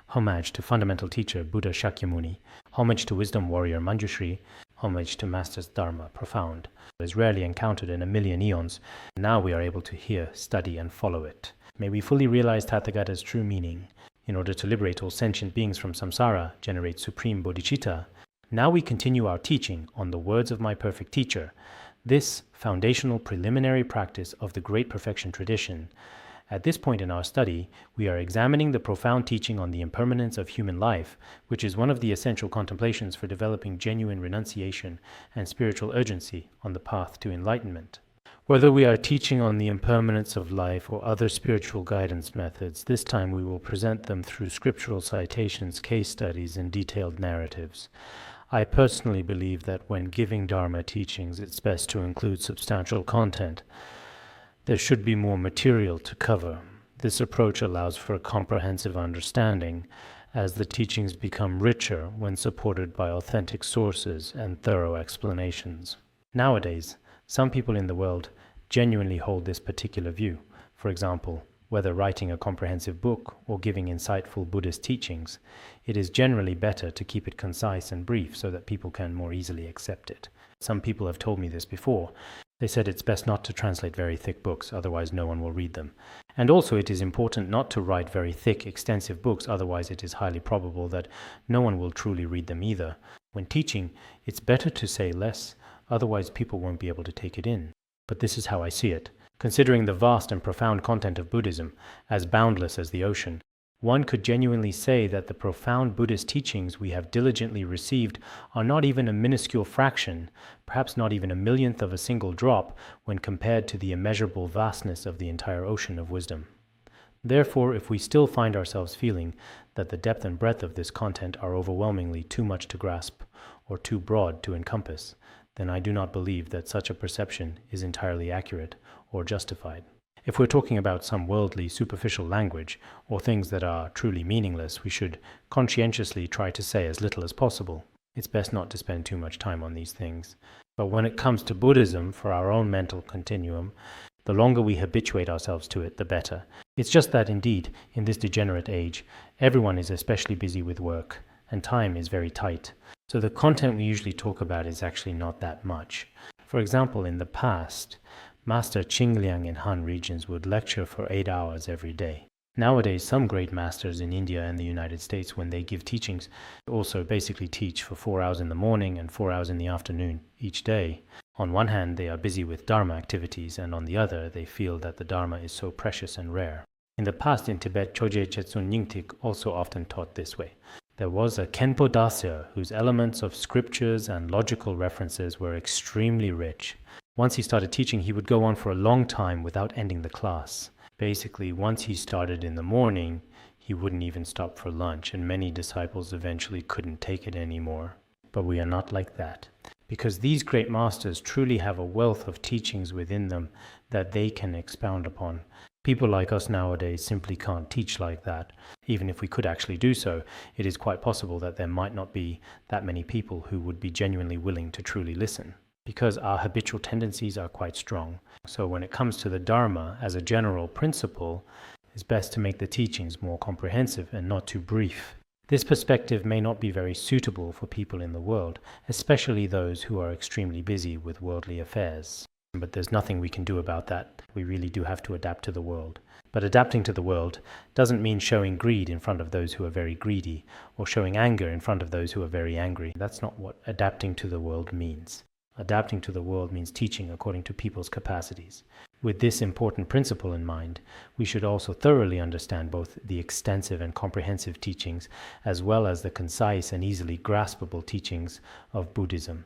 homage to fundamental teacher Buddha Shakyamuni, homage to wisdom warrior Manjushri, homage to Master's Dharma, profound. It is rarely encountered in a million eons. Now we are able to hear, study, and follow it. May we fully realize Tathagata's true meaning. In order to liberate all sentient beings from samsara, generate supreme bodhicitta, now we continue our teaching on the words of my perfect teacher, this foundational preliminary practice of the great perfection tradition. At this point in our study, we are examining the profound teaching on the impermanence of human life, which is one of the essential contemplations for developing genuine renunciation and spiritual urgency on the path to enlightenment. Whether we are teaching on the impermanence of life or other spiritual guidance methods, this time we will present them through scriptural citations, case studies, and detailed narratives. I personally believe that when giving Dharma teachings, it's best to include substantial content. There should be more material to cover. This approach allows for a comprehensive understanding, as the teachings become richer when supported by authentic sources and thorough explanations. Nowadays, some people in the world genuinely hold this particular view. For example, whether writing a comprehensive book or giving insightful Buddhist teachings, it is generally better to keep it concise and brief so that people can more easily accept it. Some people have told me this before. They said it's best not to translate very thick books, otherwise no one will read them. And also it is important not to write very thick, extensive books, otherwise it is highly probable that no one will truly read them either. When teaching, it's better to say less, otherwise people won't be able to take it in. But this is how I see it. Considering the vast and profound content of Buddhism, as boundless as the ocean, one could genuinely say that the profound Buddhist teachings we have diligently received are not even a minuscule fraction, perhaps not even a millionth of a single drop, when compared to the immeasurable vastness of the entire ocean of wisdom. Therefore, if we still find ourselves feeling that the depth and breadth of this content are overwhelmingly too much to grasp, or too broad to encompass, then I do not believe that such a perception is entirely accurate or justified. If we're talking about some worldly, superficial language, or things that are truly meaningless, we should conscientiously try to say as little as possible. It's best not to spend too much time on these things. But when it comes to Buddhism, for our own mental continuum, the longer we habituate ourselves to it, the better. It's just that indeed, in this degenerate age, everyone is especially busy with work, and time is very tight. So the content we usually talk about is actually not that much. For example, in the past, Master Qingliang in Han regions would lecture for 8 hours every day. Nowadays, some great masters in India and the United States, when they give teachings, also basically teach for 4 hours in the morning and 4 hours in the afternoon each day. On one hand, they are busy with Dharma activities, and on the other, they feel that the Dharma is so precious and rare. In the past in Tibet, Choje Chetsun Nyingtik also often taught this way. There was a Khenpo Dasya whose elements of scriptures and logical references were extremely rich. Once he started teaching, he would go on for a long time without ending the class. Basically, once he started in the morning, he wouldn't even stop for lunch, and many disciples eventually couldn't take it anymore. But we are not like that, because these great masters truly have a wealth of teachings within them that they can expound upon. People like us nowadays simply can't teach like that. Even if we could actually do so, it is quite possible that there might not be that many people who would be genuinely willing to truly listen, because our habitual tendencies are quite strong. So when it comes to the Dharma, as a general principle, it's best to make the teachings more comprehensive and not too brief. This perspective may not be very suitable for people in the world, especially those who are extremely busy with worldly affairs. But there's nothing we can do about that. We really do have to adapt to the world. But adapting to the world doesn't mean showing greed in front of those who are very greedy, or showing anger in front of those who are very angry. That's not what adapting to the world means. Adapting to the world means teaching according to people's capacities. With this important principle in mind, we should also thoroughly understand both the extensive and comprehensive teachings, as well as the concise and easily graspable teachings of Buddhism.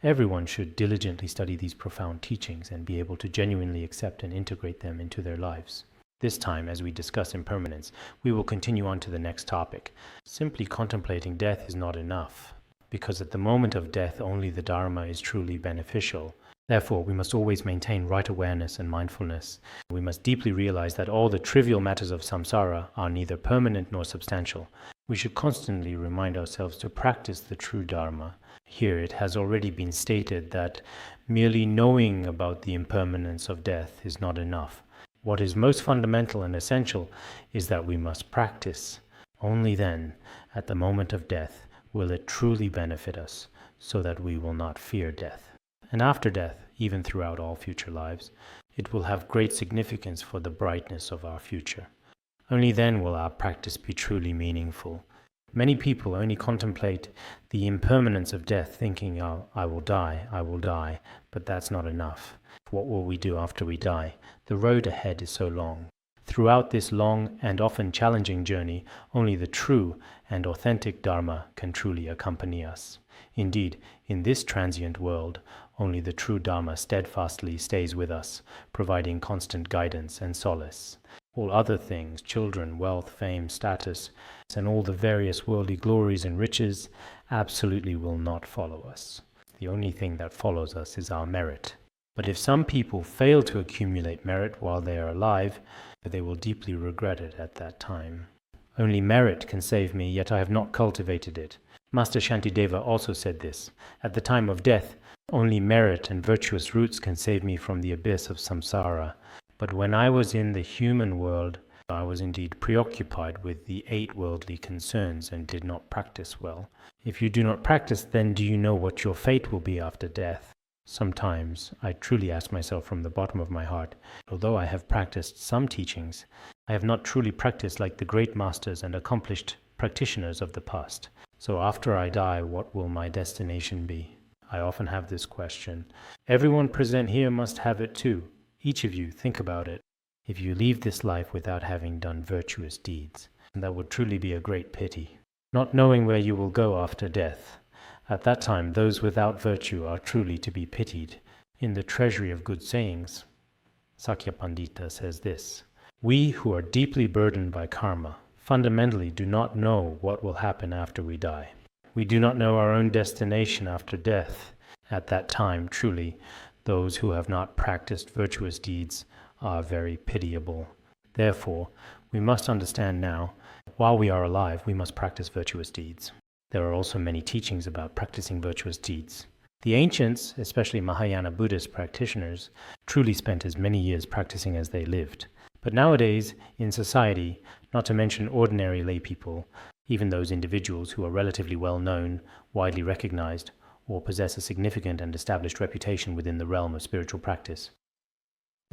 Everyone should diligently study these profound teachings and be able to genuinely accept and integrate them into their lives. This time, as we discuss impermanence, we will continue on to the next topic. Simply contemplating death is not enough, because at the moment of death only the Dharma is truly beneficial. Therefore, we must always maintain right awareness and mindfulness. We must deeply realize that all the trivial matters of samsara are neither permanent nor substantial. We should constantly remind ourselves to practice the true Dharma. Here it has already been stated that merely knowing about the impermanence of death is not enough. What is most fundamental and essential is that we must practice. Only then, at the moment of death, will it truly benefit us, so that we will not fear death. And after death, even throughout all future lives, it will have great significance for the brightness of our future. Only then will our practice be truly meaningful. Many people only contemplate the impermanence of death, thinking, oh, I will die, but that's not enough. What will we do after we die? The road ahead is so long. Throughout this long and often challenging journey, only the true and authentic Dharma can truly accompany us. Indeed, in this transient world, only the true Dharma steadfastly stays with us, providing constant guidance and solace. All other things, children, wealth, fame, status, and all the various worldly glories and riches, absolutely will not follow us. The only thing that follows us is our merit. But if some people fail to accumulate merit while they are alive, they will deeply regret it at that time. Only merit can save me, yet I have not cultivated it. Master Shantideva also said this. At the time of death, only merit and virtuous roots can save me from the abyss of samsara. But when I was in the human world, I was indeed preoccupied with the 8 worldly concerns and did not practice well. If you do not practice, then do you know what your fate will be after death? Sometimes I truly ask myself from the bottom of my heart, although I have practiced some teachings, I have not truly practiced like the great masters and accomplished practitioners of the past. So after I die, what will my destination be? I often have this question. Everyone present here must have it too. Each of you, think about it. If you leave this life without having done virtuous deeds, that would truly be a great pity. Not knowing where you will go after death, at that time those without virtue are truly to be pitied. In the Treasury of Good Sayings, Sakya Pandita says this, we who are deeply burdened by karma fundamentally do not know what will happen after we die. We do not know our own destination after death. At that time, truly, those who have not practiced virtuous deeds are very pitiable. Therefore, we must understand now, while we are alive, we must practice virtuous deeds. There are also many teachings about practicing virtuous deeds. The ancients, especially Mahayana Buddhist practitioners, truly spent as many years practicing as they lived. But nowadays, in society, not to mention ordinary lay people, even those individuals who are relatively well known, widely recognized, or possess a significant and established reputation within the realm of spiritual practice,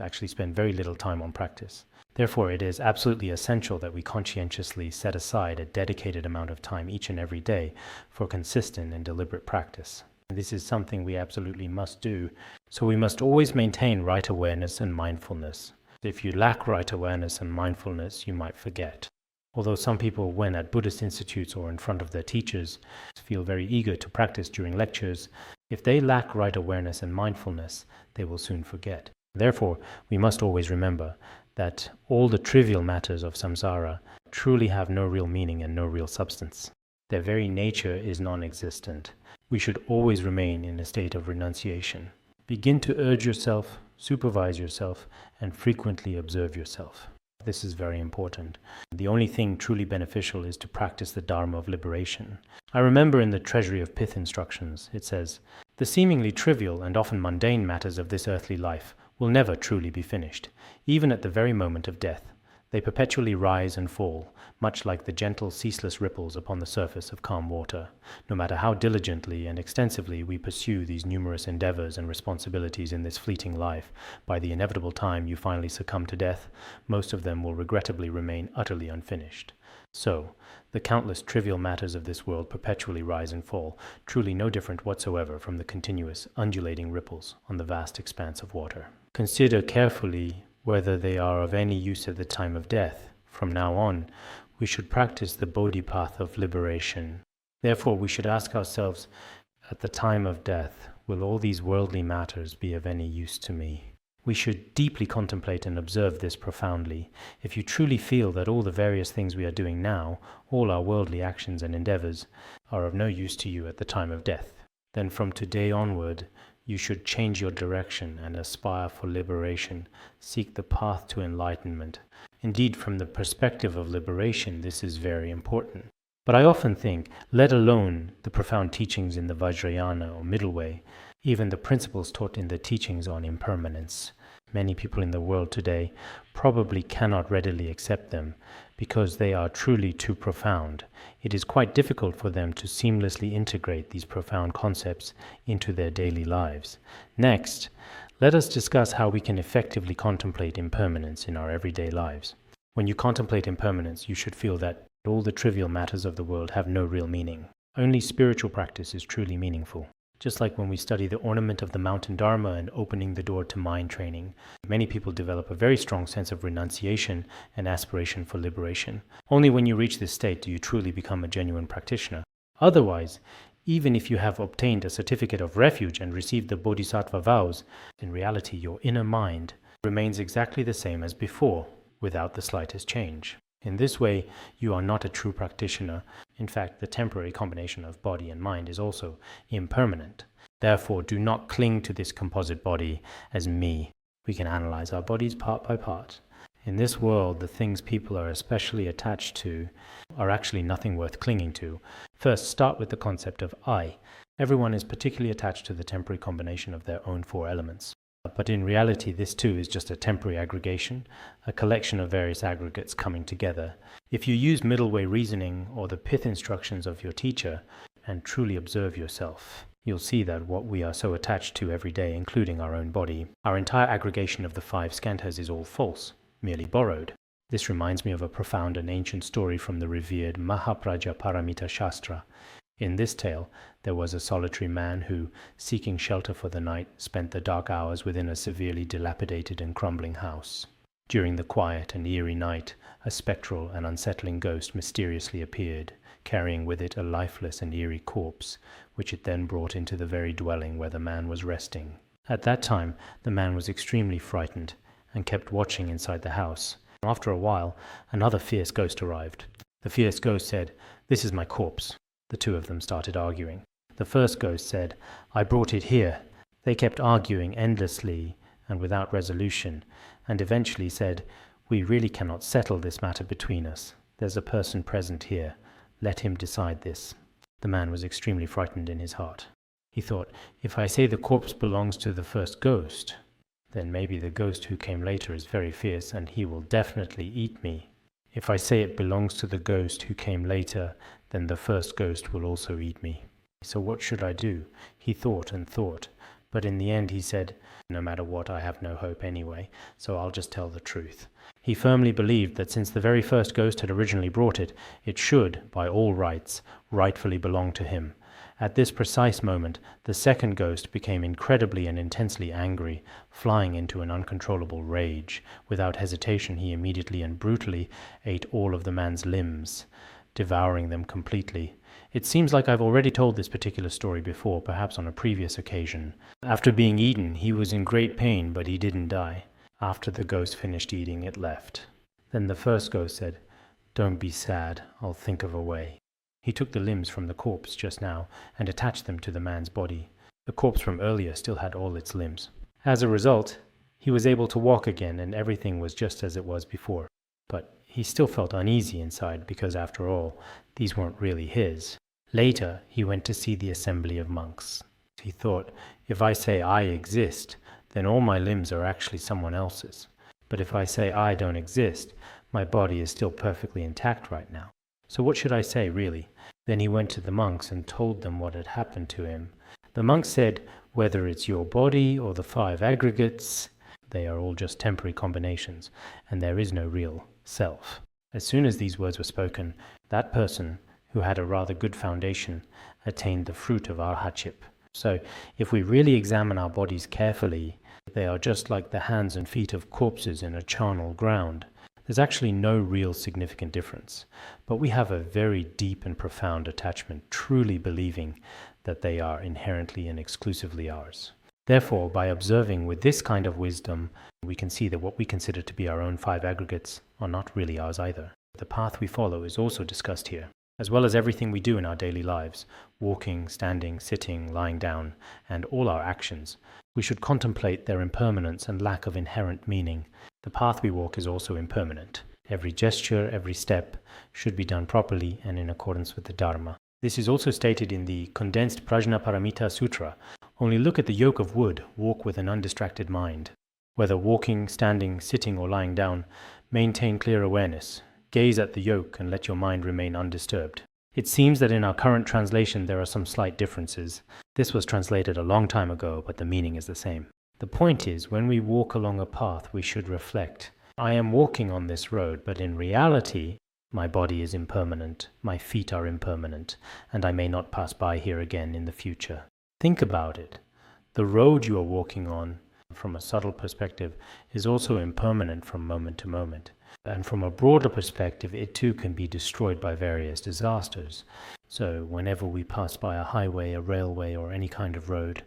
actually spend very little time on practice. Therefore, it is absolutely essential that we conscientiously set aside a dedicated amount of time each and every day for consistent and deliberate practice. This is something we absolutely must do, so we must always maintain right awareness and mindfulness. If you lack right awareness and mindfulness, you might forget. Although some people, when at Buddhist institutes or in front of their teachers, feel very eager to practice during lectures, if they lack right awareness and mindfulness, they will soon forget. Therefore, we must always remember that all the trivial matters of samsara truly have no real meaning and no real substance. Their very nature is non-existent. We should always remain in a state of renunciation. Begin to urge yourself, supervise yourself, and frequently observe yourself. This is very important. The only thing truly beneficial is to practice the Dharma of liberation. I remember in the Treasury of Pith instructions, it says, the seemingly trivial and often mundane matters of this earthly life will never truly be finished, even at the very moment of death. They perpetually rise and fall, much like the gentle, ceaseless ripples upon the surface of calm water. No matter how diligently and extensively we pursue these numerous endeavors and responsibilities in this fleeting life, by the inevitable time you finally succumb to death, most of them will regrettably remain utterly unfinished. So, the countless trivial matters of this world perpetually rise and fall, truly no different whatsoever from the continuous, undulating ripples on the vast expanse of water. Consider carefully whether they are of any use at the time of death. From now on, we should practice the Bodhi path of liberation. Therefore, we should ask ourselves, at the time of death, will all these worldly matters be of any use to me? We should deeply contemplate and observe this profoundly. If you truly feel that all the various things we are doing now, all our worldly actions and endeavors, are of no use to you at the time of death, then from today onward, you should change your direction and aspire for liberation, seek the path to enlightenment. Indeed, from the perspective of liberation, this is very important. But I often think, let alone the profound teachings in the Vajrayana or middle way, even the principles taught in the teachings on impermanence, many people in the world today probably cannot readily accept them because they are truly too profound. It is quite difficult for them to seamlessly integrate these profound concepts into their daily lives. Next, let us discuss how we can effectively contemplate impermanence in our everyday lives. When you contemplate impermanence, you should feel that all the trivial matters of the world have no real meaning. Only spiritual practice is truly meaningful. Just like when we study the ornament of the mountain Dharma and opening the door to mind training, many people develop a very strong sense of renunciation and aspiration for liberation. Only when you reach this state do you truly become a genuine practitioner. Otherwise, even if you have obtained a certificate of refuge and received the bodhisattva vows, in reality your inner mind remains exactly the same as before, without the slightest change. In this way, you are not a true practitioner. In fact, the temporary combination of body and mind is also impermanent. Therefore, do not cling to this composite body as me. We can analyze our bodies part by part. In this world, the things people are especially attached to are actually nothing worth clinging to. First, start with the concept of I. Everyone is particularly attached to the temporary combination of their own four elements. But in reality, this too is just a temporary aggregation, a collection of various aggregates coming together. If you use middle way reasoning or the pith instructions of your teacher and truly observe yourself, you'll see that what we are so attached to every day, including our own body, our entire aggregation of the five skandhas is all false, merely borrowed. This reminds me of a profound and ancient story from the revered Mahapraja Paramita Shastra. In this tale, there was a solitary man who, seeking shelter for the night, spent the dark hours within a severely dilapidated and crumbling house. During the quiet and eerie night, a spectral and unsettling ghost mysteriously appeared, carrying with it a lifeless and eerie corpse, which it then brought into the very dwelling where the man was resting. At that time, the man was extremely frightened and kept watching inside the house. After a while, another fierce ghost arrived. The fierce ghost said, "This is my corpse." The two of them started arguing. The first ghost said, "I brought it here." They kept arguing endlessly and without resolution, and eventually said, "We really cannot settle this matter between us. There's a person present here. Let him decide this." The man was extremely frightened in his heart. He thought, if I say the corpse belongs to the first ghost, then maybe the ghost who came later is very fierce and he will definitely eat me. If I say it belongs to the ghost who came later, then the first ghost will also eat me. So what should I do? He thought and thought, but in the end he said, no matter what, I have no hope anyway, so I'll just tell the truth. He firmly believed that since the very first ghost had originally brought it, it should, by all rights, rightfully belong to him. At this precise moment, the second ghost became incredibly and intensely angry, flying into an uncontrollable rage. Without hesitation, he immediately and brutally ate all of the man's limbs, devouring them completely. It seems like I've already told this particular story before, perhaps on a previous occasion. After being eaten, he was in great pain, but he didn't die. After the ghost finished eating, it left. Then the first ghost said, "Don't be sad, I'll think of a way." He took the limbs from the corpse just now and attached them to the man's body. The corpse from earlier still had all its limbs. As a result, he was able to walk again and everything was just as it was before. But he still felt uneasy inside because, after all, these weren't really his. Later, he went to see the assembly of monks. He thought, if I say I exist, then all my limbs are actually someone else's. But if I say I don't exist, my body is still perfectly intact right now. So what should I say, really? Then he went to the monks and told them what had happened to him. The monks said, whether it's your body or the five aggregates, they are all just temporary combinations, and there is no real self. As soon as these words were spoken, that person, who had a rather good foundation, attained the fruit of arhatship. So, if we really examine our bodies carefully, they are just like the hands and feet of corpses in a charnel ground. There's actually no real significant difference, but we have a very deep and profound attachment, truly believing that they are inherently and exclusively ours. Therefore, by observing with this kind of wisdom, we can see that what we consider to be our own five aggregates are not really ours either. The path we follow is also discussed here, as well as everything we do in our daily lives, walking, standing, sitting, lying down, and all our actions. We should contemplate their impermanence and lack of inherent meaning. The path we walk is also impermanent. Every gesture, every step should be done properly and in accordance with the Dharma. This is also stated in the condensed Prajnaparamita Sutra. Only look at the yoke of wood, walk with an undistracted mind. Whether walking, standing, sitting, or lying down, maintain clear awareness. Gaze at the yoke and let your mind remain undisturbed. It seems that in our current translation there are some slight differences. This was translated a long time ago, but the meaning is the same. The point is, when we walk along a path, we should reflect. I am walking on this road, but in reality, my body is impermanent, my feet are impermanent, and I may not pass by here again in the future. Think about it. The road you are walking on, from a subtle perspective, is also impermanent from moment to moment. And from a broader perspective, it too can be destroyed by various disasters. So whenever we pass by a highway, a railway, or any kind of road,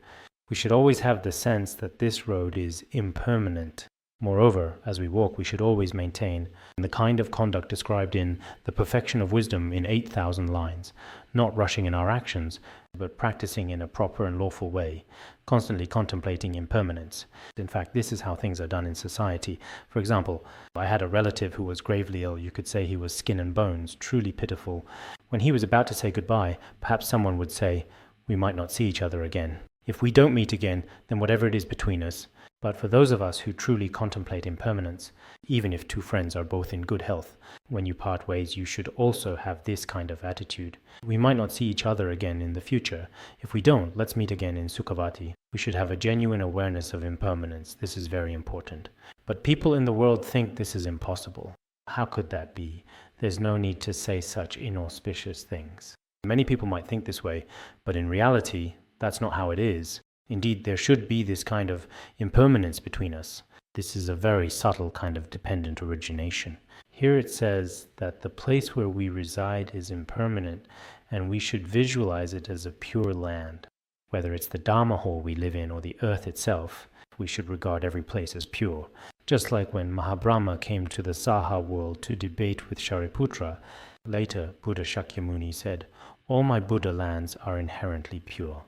we should always have the sense that this road is impermanent. Moreover, as we walk, we should always maintain the kind of conduct described in The Perfection of Wisdom in 8,000 lines, not rushing in our actions, but practicing in a proper and lawful way, constantly contemplating impermanence. In fact, this is how things are done in society. For example, I had a relative who was gravely ill. You could say he was skin and bones, truly pitiful. When he was about to say goodbye, perhaps someone would say, "We might not see each other again. If we don't meet again, then whatever it is between us." But for those of us who truly contemplate impermanence, even if two friends are both in good health, when you part ways, you should also have this kind of attitude. We might not see each other again in the future. If we don't, let's meet again in Sukhavati. We should have a genuine awareness of impermanence. This is very important. But people in the world think this is impossible. How could that be? There's no need to say such inauspicious things. Many people might think this way, but in reality, that's not how it is. Indeed, there should be this kind of impermanence between us. This is a very subtle kind of dependent origination. Here it says that the place where we reside is impermanent, and we should visualize it as a pure land. Whether it's the Dharma hall we live in or the earth itself, we should regard every place as pure. Just like when Mahabrahma came to the Saha world to debate with Shariputra, later Buddha Shakyamuni said, "All my Buddha lands are inherently pure."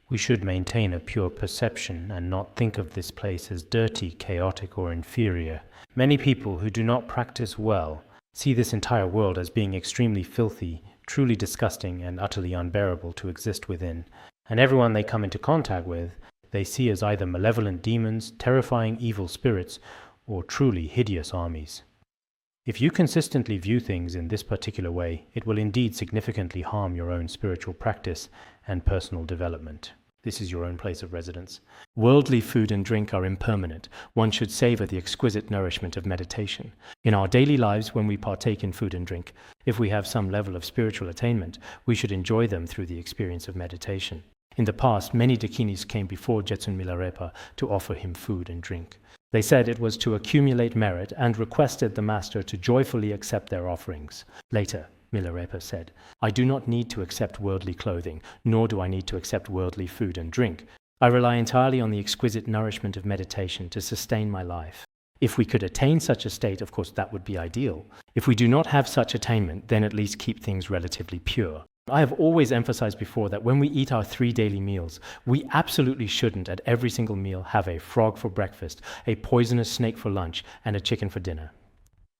We should maintain a pure perception and not think of this place as dirty, chaotic, or inferior. Many people who do not practice well see this entire world as being extremely filthy, truly disgusting, and utterly unbearable to exist within. And everyone they come into contact with, they see as either malevolent demons, terrifying evil spirits, or truly hideous armies. If you consistently view things in this particular way, it will indeed significantly harm your own spiritual practice and personal development. This is your own place of residence. Worldly food and drink are impermanent. One should savor the exquisite nourishment of meditation. In our daily lives, when we partake in food and drink, if we have some level of spiritual attainment, we should enjoy them through the experience of meditation. In the past, many dakinis came before Jetsun Milarepa to offer him food and drink. They said it was to accumulate merit and requested the master to joyfully accept their offerings. Later, Milarepa said, "I do not need to accept worldly clothing, nor do I need to accept worldly food and drink. I rely entirely on the exquisite nourishment of meditation to sustain my life. If we could attain such a state, of course, that would be ideal. If we do not have such attainment, then at least keep things relatively pure." I have always emphasized before that when we eat our 3 daily meals, we absolutely shouldn't at every single meal have a frog for breakfast, a poisonous snake for lunch, and a chicken for dinner.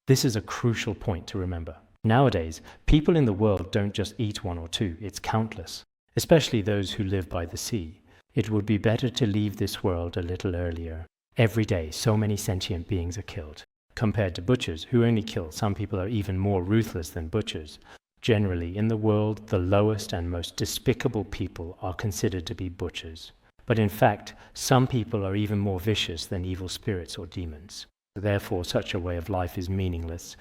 This is a crucial point to remember. Nowadays, people in the world don't just eat 1 or 2, it's countless, especially those who live by the sea. It would be better to leave this world a little earlier. Every day, so many sentient beings are killed. Compared to butchers, who only kill, some people are even more ruthless than butchers. Generally, in the world, the lowest and most despicable people are considered to be butchers. But in fact, some people are even more vicious than evil spirits or demons. Therefore, such a way of life is meaningless.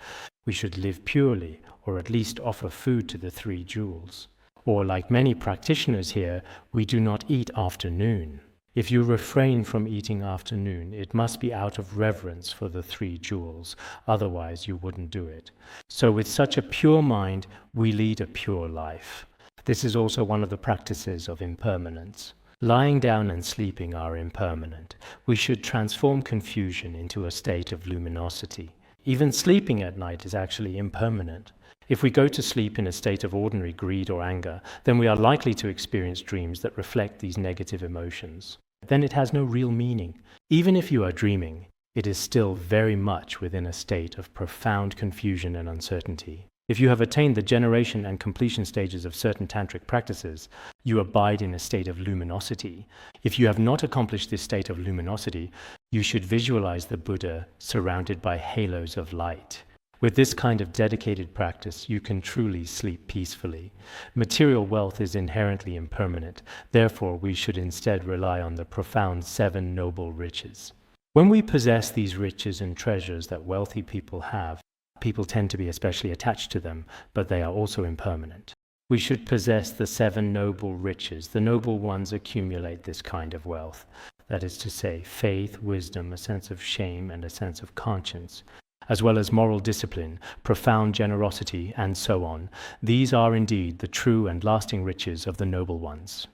We should live purely, or at least offer food to the 3 jewels. Or, like many practitioners here, we do not eat afternoon. If you refrain from eating afternoon, it must be out of reverence for the 3 jewels, otherwise you wouldn't do it. So with such a pure mind, we lead a pure life. This is also one of the practices of impermanence. Lying down and sleeping are impermanent. We should transform confusion into a state of luminosity. Even sleeping at night is actually impermanent. If we go to sleep in a state of ordinary greed or anger, then we are likely to experience dreams that reflect these negative emotions. Then it has no real meaning. Even if you are dreaming, it is still very much within a state of profound confusion and uncertainty. If you have attained the generation and completion stages of certain tantric practices, you abide in a state of luminosity. If you have not accomplished this state of luminosity, you should visualize the Buddha surrounded by halos of light. With this kind of dedicated practice, you can truly sleep peacefully. Material wealth is inherently impermanent. Therefore, we should instead rely on the profound 7 noble riches. When we possess these riches and treasures that wealthy people have, people tend to be especially attached to them, but they are also impermanent. We should possess the 7 noble riches. The noble ones accumulate this kind of wealth. That is to say, faith, wisdom, a sense of shame, and a sense of conscience, as well as moral discipline, profound generosity, and so on. These are indeed the true and lasting riches of the noble ones.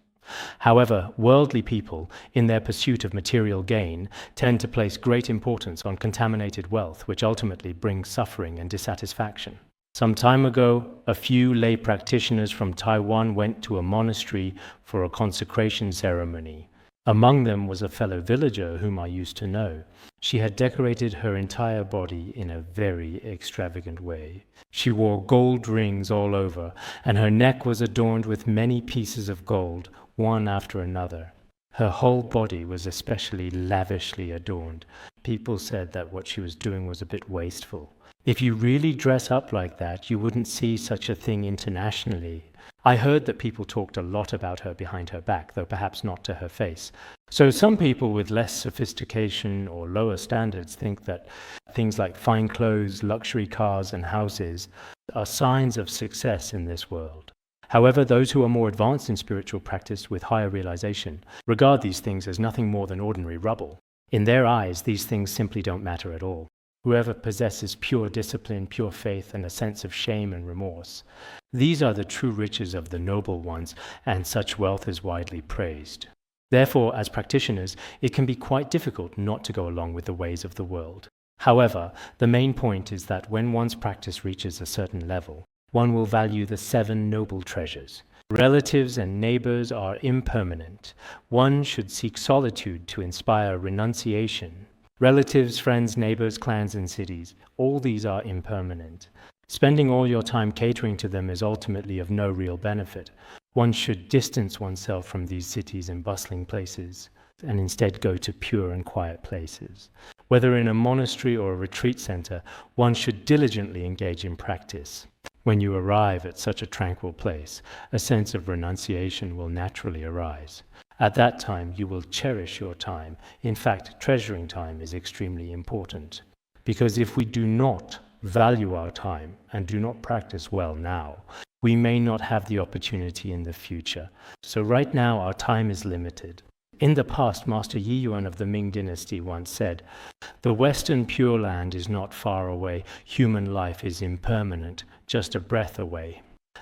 However, worldly people, in their pursuit of material gain, tend to place great importance on contaminated wealth, which ultimately brings suffering and dissatisfaction. Some time ago, a few lay practitioners from Taiwan went to a monastery for a consecration ceremony. Among them was a fellow villager whom I used to know. She had decorated her entire body in a very extravagant way. She wore gold rings all over, and her neck was adorned with many pieces of gold, one after another. Her whole body was especially lavishly adorned. People said that what she was doing was a bit wasteful. If you really dress up like that, you wouldn't see such a thing internationally. I heard that people talked a lot about her behind her back, though perhaps not to her face. So some people with less sophistication or lower standards think that things like fine clothes, luxury cars, and houses are signs of success in this world. However, those who are more advanced in spiritual practice with higher realization regard these things as nothing more than ordinary rubble. In their eyes, these things simply don't matter at all. Whoever possesses pure discipline, pure faith, and a sense of shame and remorse, these are the true riches of the noble ones, and such wealth is widely praised. Therefore, as practitioners, it can be quite difficult not to go along with the ways of the world. However, the main point is that when one's practice reaches a certain level, one will value the 7 noble treasures. Relatives and neighbors are impermanent. One should seek solitude to inspire renunciation. Relatives, friends, neighbors, clans, and cities, all these are impermanent. Spending all your time catering to them is ultimately of no real benefit. One should distance oneself from these cities and bustling places, and instead go to pure and quiet places. Whether in a monastery or a retreat center, one should diligently engage in practice. When you arrive at such a tranquil place, a sense of renunciation will naturally arise. At that time, you will cherish your time. In fact, treasuring time is extremely important. Because if we do not value our time and do not practice well now, we may not have the opportunity in the future. So right now, our time is limited. In the past, Master Yi Yuan of the Ming Dynasty once said, "The Western Pure Land is not far away. Human life is impermanent, just a breath away."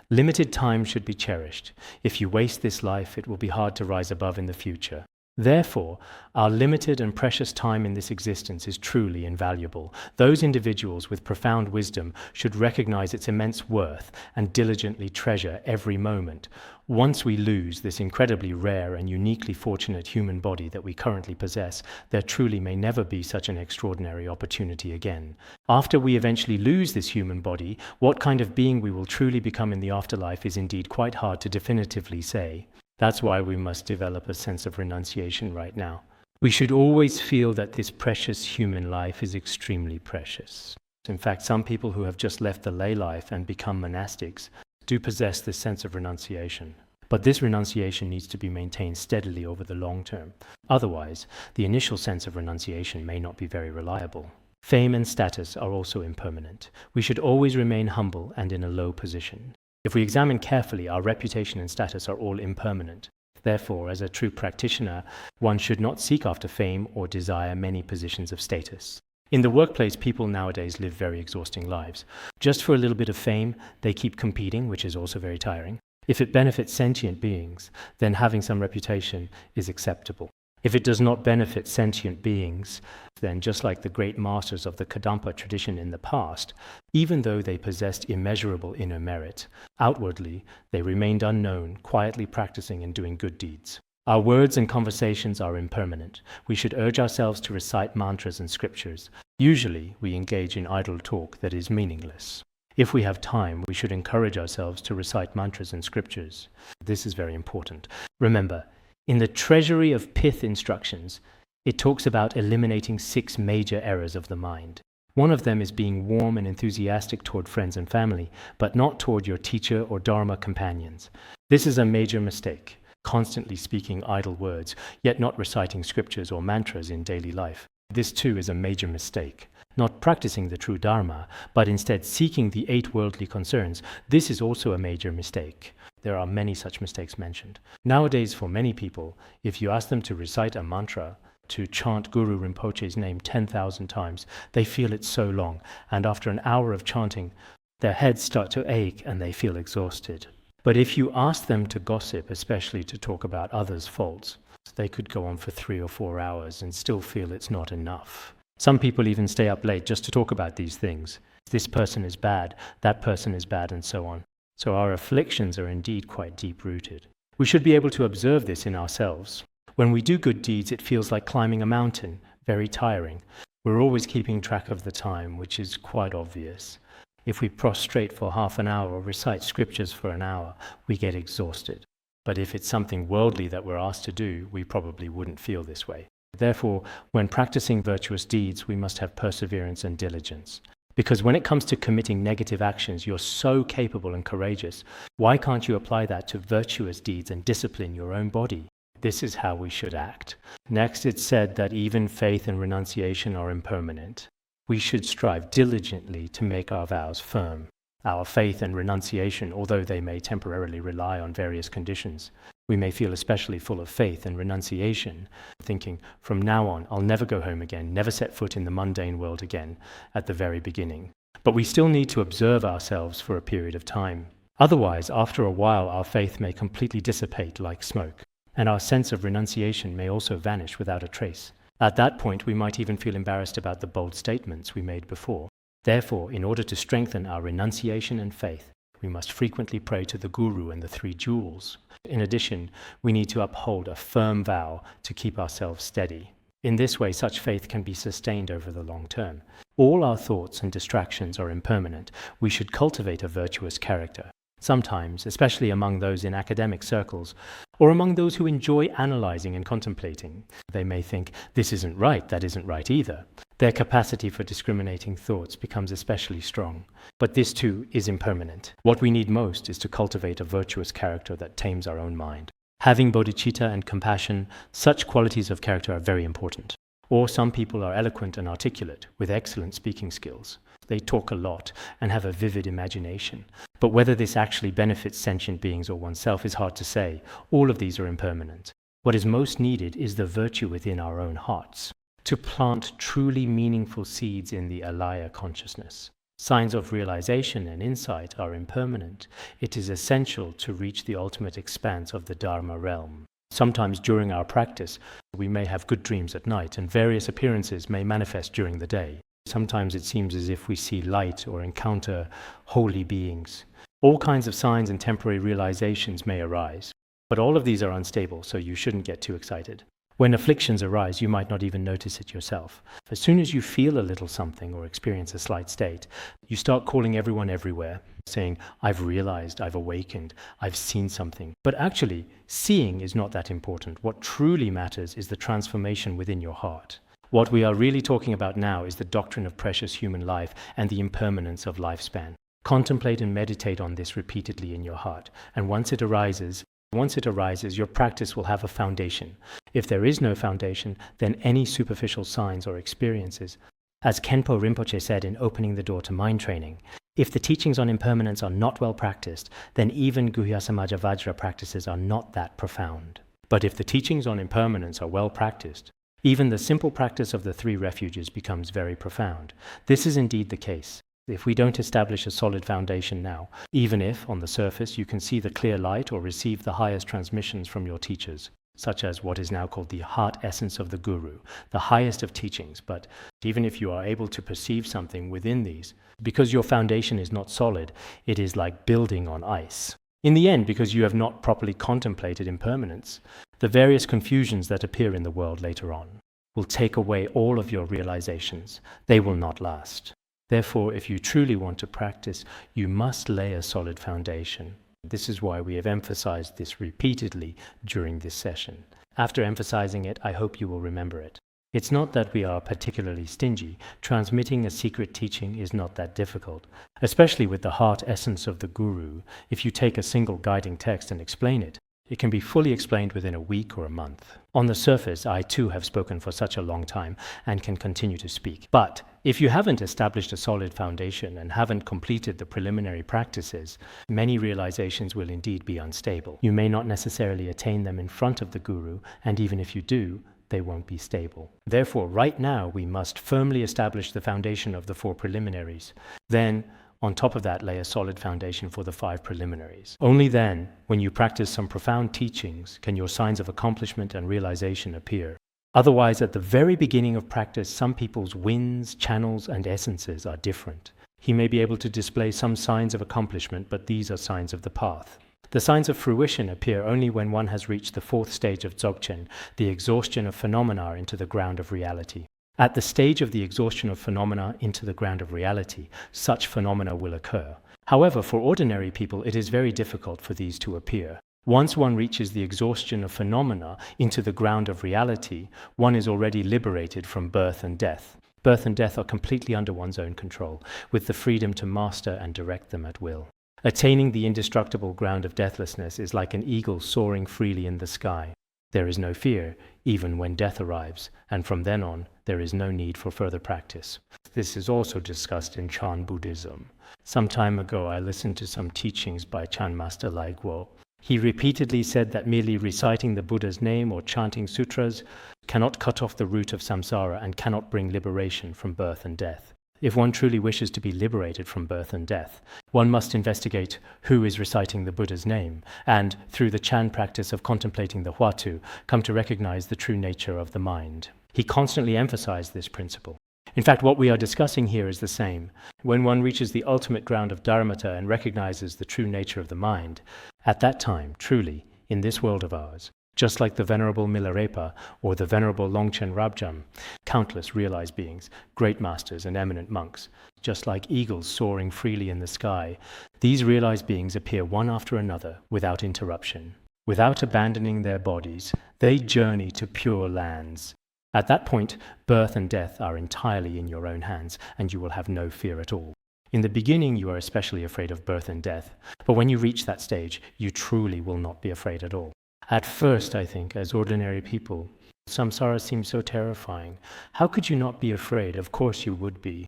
Limited time should be cherished. If you waste this life, it will be hard to rise above in the future. Therefore, our limited and precious time in this existence is truly invaluable. Those individuals with profound wisdom should recognize its immense worth and diligently treasure every moment. Once we lose this incredibly rare and uniquely fortunate human body that we currently possess, there truly may never be such an extraordinary opportunity again. After we eventually lose this human body, what kind of being we will truly become in the afterlife is indeed quite hard to definitively say. That's why we must develop a sense of renunciation right now. We should always feel that this precious human life is extremely precious. In fact, some people who have just left the lay life and become monastics do possess this sense of renunciation. But this renunciation needs to be maintained steadily over the long term. Otherwise, the initial sense of renunciation may not be very reliable. Fame and status are also impermanent. We should always remain humble and in a low position. If we examine carefully, our reputation and status are all impermanent. Therefore, as a true practitioner, one should not seek after fame or desire many positions of status. In the workplace, people nowadays live very exhausting lives. Just for a little bit of fame, they keep competing, which is also very tiring. If it benefits sentient beings, then having some reputation is acceptable. If it does not benefit sentient beings, then just like the great masters of the Kadampa tradition in the past, even though they possessed immeasurable inner merit, outwardly they remained unknown, quietly practicing and doing good deeds. Our words and conversations are impermanent. We should urge ourselves to recite mantras and scriptures. Usually, we engage in idle talk that is meaningless. If we have time, we should encourage ourselves to recite mantras and scriptures. This is very important. Remember, in the Treasury of Pith instructions, it talks about eliminating 6 major errors of the mind. One of them is being warm and enthusiastic toward friends and family, but not toward your teacher or Dharma companions. This is a major mistake, constantly speaking idle words, yet not reciting scriptures or mantras in daily life. This too is a major mistake. Not practicing the true Dharma, but instead seeking the 8 worldly concerns. This is also a major mistake. There are many such mistakes mentioned. Nowadays, for many people, if you ask them to recite a mantra, to chant Guru Rinpoche's name 10,000 times, they feel it so long, and after an hour of chanting, their heads start to ache and they feel exhausted. But if you ask them to gossip, especially to talk about others' faults, they could go on for 3 or 4 hours and still feel it's not enough. Some people even stay up late just to talk about these things. This person is bad, that person is bad, and so on. So our afflictions are indeed quite deep-rooted. We should be able to observe this in ourselves. When we do good deeds, it feels like climbing a mountain, very tiring. We're always keeping track of the time, which is quite obvious. If we prostrate for half an hour or recite scriptures for an hour, we get exhausted. But if it's something worldly that we're asked to do, we probably wouldn't feel this way. Therefore, when practicing virtuous deeds, we must have perseverance and diligence. Because when it comes to committing negative actions, you're so capable and courageous. Why can't you apply that to virtuous deeds and discipline your own body? This is how we should act. Next, it's said that even faith and renunciation are impermanent. We should strive diligently to make our vows firm. Our faith and renunciation, although they may temporarily rely on various conditions, we may feel especially full of faith and renunciation, thinking, from now on, I'll never go home again, never set foot in the mundane world again, at the very beginning. But we still need to observe ourselves for a period of time. Otherwise, after a while, our faith may completely dissipate like smoke, and our sense of renunciation may also vanish without a trace. At that point, we might even feel embarrassed about the bold statements we made before. Therefore, in order to strengthen our renunciation and faith, we must frequently pray to the Guru and the 3 jewels. In addition, we need to uphold a firm vow to keep ourselves steady. In this way, such faith can be sustained over the long term. All our thoughts and distractions are impermanent. We should cultivate a virtuous character. Sometimes, especially among those in academic circles, or among those who enjoy analyzing and contemplating, they may think, this isn't right, that isn't right either. Their capacity for discriminating thoughts becomes especially strong. But this too is impermanent. What we need most is to cultivate a virtuous character that tames our own mind. Having bodhicitta and compassion, such qualities of character are very important. Or some people are eloquent and articulate, with excellent speaking skills. They talk a lot and have a vivid imagination. But whether this actually benefits sentient beings or oneself is hard to say. All of these are impermanent. What is most needed is the virtue within our own hearts, to plant truly meaningful seeds in the alaya consciousness. Signs of realization and insight are impermanent. It is essential to reach the ultimate expanse of the Dharma realm. Sometimes during our practice, we may have good dreams at night, and various appearances may manifest during the day. Sometimes it seems as if we see light or encounter holy beings. All kinds of signs and temporary realizations may arise, but all of these are unstable, so you shouldn't get too excited. When afflictions arise, you might not even notice it yourself. As soon as you feel a little something or experience a slight state, you start calling everyone everywhere, saying, I've realized, I've awakened, I've seen something. But actually, seeing is not that important. What truly matters is the transformation within your heart. What we are really talking about now is the doctrine of precious human life and the impermanence of lifespan. Contemplate and meditate on this repeatedly in your heart, and once it arises, your practice will have a foundation. If there is no foundation, then any superficial signs or experiences, as Khenpo Rinpoche said in Opening the Door to Mind Training, if the teachings on impermanence are not well practiced, then even Guhyasamaja Vajra practices are not that profound. But if the teachings on impermanence are well practiced, even the simple practice of the 3 refuges becomes very profound. This is indeed the case. If we don't establish a solid foundation now, even if, on the surface, you can see the clear light or receive the highest transmissions from your teachers, such as what is now called the heart essence of the Guru, the highest of teachings, but even if you are able to perceive something within these, because your foundation is not solid, it is like building on ice. In the end, because you have not properly contemplated impermanence, the various confusions that appear in the world later on will take away all of your realizations. They will not last. Therefore, if you truly want to practice, you must lay a solid foundation. This is why we have emphasized this repeatedly during this session. After emphasizing it, I hope you will remember it. It's not that we are particularly stingy. Transmitting a secret teaching is not that difficult, especially with the heart essence of the Guru. If you take a single guiding text and explain it, it can be fully explained within a week or a month. On the surface, I too have spoken for such a long time and can continue to speak. But if you haven't established a solid foundation and haven't completed the preliminary practices, many realizations will indeed be unstable. You may not necessarily attain them in front of the Guru, and even if you do, they won't be stable. Therefore, right now, we must firmly establish the foundation of the 4 preliminaries. Then, on top of that, lay a solid foundation for the 5 preliminaries. Only then, when you practice some profound teachings, can your signs of accomplishment and realization appear. Otherwise, at the very beginning of practice, some people's winds, channels, and essences are different. He may be able to display some signs of accomplishment, but these are signs of the path. The signs of fruition appear only when one has reached the 4th stage of Dzogchen, the exhaustion of phenomena into the ground of reality. At the stage of the exhaustion of phenomena into the ground of reality, such phenomena will occur. However, for ordinary people, it is very difficult for these to appear. Once one reaches the exhaustion of phenomena into the ground of reality, one is already liberated from birth and death. Birth and death are completely under one's own control, with the freedom to master and direct them at will. Attaining the indestructible ground of deathlessness is like an eagle soaring freely in the sky. There is no fear, even when death arrives, and from then on, there is no need for further practice. This is also discussed in Chan Buddhism. Some time ago, I listened to some teachings by Chan Master Lai Guo. He repeatedly said that merely reciting the Buddha's name or chanting sutras cannot cut off the root of samsara and cannot bring liberation from birth and death. If one truly wishes to be liberated from birth and death, one must investigate who is reciting the Buddha's name, and through the Chan practice of contemplating the Huatu, come to recognize the true nature of the mind. He constantly emphasized this principle. In fact, what we are discussing here is the same. When one reaches the ultimate ground of dharmata and recognizes the true nature of the mind, at that time, truly, in this world of ours, just like the Venerable Milarepa or the Venerable Longchen Rabjam, countless realized beings, great masters and eminent monks, just like eagles soaring freely in the sky, these realized beings appear one after another without interruption. Without abandoning their bodies, they journey to pure lands. At that point, birth and death are entirely in your own hands, and you will have no fear at all. In the beginning, you are especially afraid of birth and death, but when you reach that stage, you truly will not be afraid at all. At first, I think, as ordinary people, samsara seems so terrifying. How could you not be afraid? Of course you would be.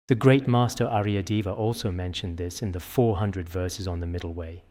The great master Aryadeva also mentioned this in the 400 verses on the middle way.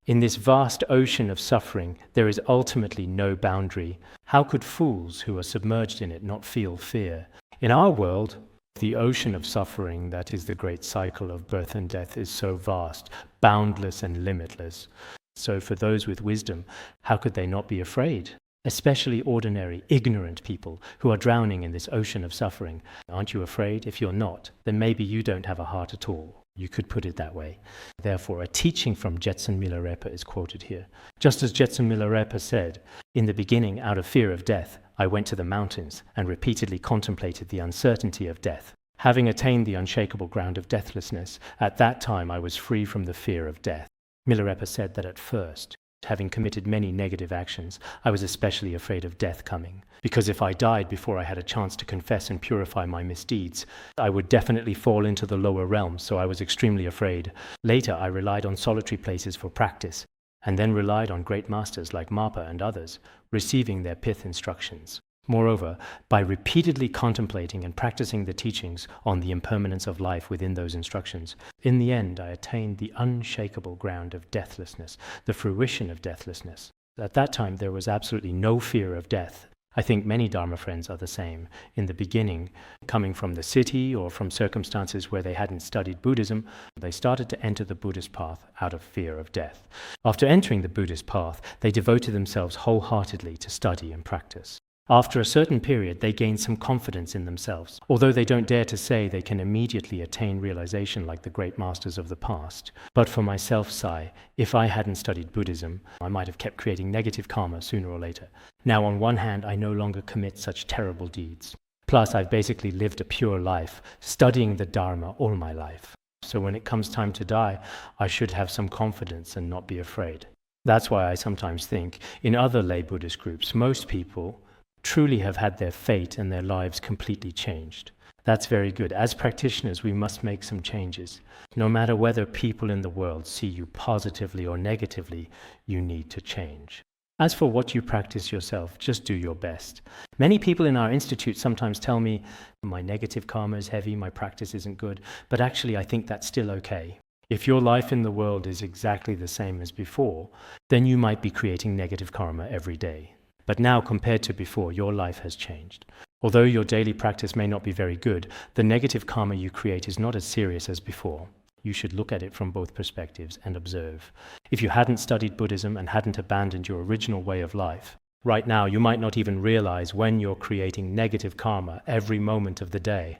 In this vast ocean of suffering, there is ultimately no boundary. How could fools who are submerged in it not feel fear? In our world, the ocean of suffering, that is the great cycle of birth and death, is so vast, boundless and limitless. So for those with wisdom, how could they not be afraid? Especially ordinary, ignorant people who are drowning in this ocean of suffering. Aren't you afraid? If you're not, then maybe you don't have a heart at all. You could put it that way. Therefore, a teaching from Jetsun Milarepa is quoted here. Just as Jetsun Milarepa said, "In the beginning, out of fear of death, I went to the mountains and repeatedly contemplated the uncertainty of death. Having attained the unshakable ground of deathlessness, at that time I was free from the fear of death." Milarepa said that at first, having committed many negative actions, I was especially afraid of death coming, because if I died before I had a chance to confess and purify my misdeeds, I would definitely fall into the lower realms, so I was extremely afraid. Later, I relied on solitary places for practice, and then relied on great masters like Mapa and others, receiving their pith instructions. Moreover, by repeatedly contemplating and practicing the teachings on the impermanence of life within those instructions, in the end I attained the unshakable ground of deathlessness, the fruition of deathlessness. At that time there was absolutely no fear of death. I think many Dharma friends are the same. In the beginning, coming from the city or from circumstances where they hadn't studied Buddhism, they started to enter the Buddhist path out of fear of death. After entering the Buddhist path, they devoted themselves wholeheartedly to study and practice. After a certain period, they gain some confidence in themselves, although they don't dare to say they can immediately attain realization like the great masters of the past. But for myself, Sai, if I hadn't studied Buddhism, I might have kept creating negative karma sooner or later. Now, on one hand, I no longer commit such terrible deeds. Plus, I've basically lived a pure life, studying the Dharma all my life. So when it comes time to die, I should have some confidence and not be afraid. That's why I sometimes think, in other lay Buddhist groups, most people, truly have had their fate and their lives completely changed. That's very good. As practitioners, we must make some changes. No matter whether people in the world see you positively or negatively, you need to change. As for what you practice yourself, just do your best. Many people in our institute sometimes tell me, my negative karma is heavy, my practice isn't good, but actually I think that's still okay. If your life in the world is exactly the same as before, then you might be creating negative karma every day. But now, compared to before, your life has changed. Although your daily practice may not be very good, the negative karma you create is not as serious as before. You should look at it from both perspectives and observe. If you hadn't studied Buddhism and hadn't abandoned your original way of life, right now you might not even realize when you're creating negative karma every moment of the day.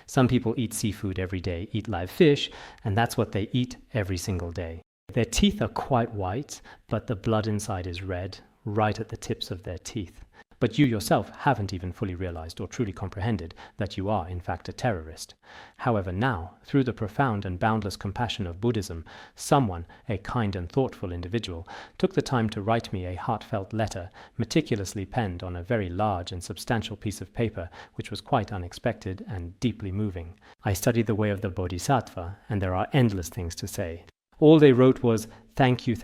Some people eat seafood every day, eat live fish, and that's what they eat every single day. Their teeth are quite white, but the blood inside is red, right at the tips of their teeth. But you yourself haven't even fully realized or truly comprehended that you are in fact a terrorist. However, now, through the profound and boundless compassion of Buddhism, someone, a kind and thoughtful individual, took the time to write me a heartfelt letter, meticulously penned on a very large and substantial piece of paper, which was quite unexpected and deeply moving. I studied the way of the bodhisattva, and there are endless things to say. All they wrote was, thank you,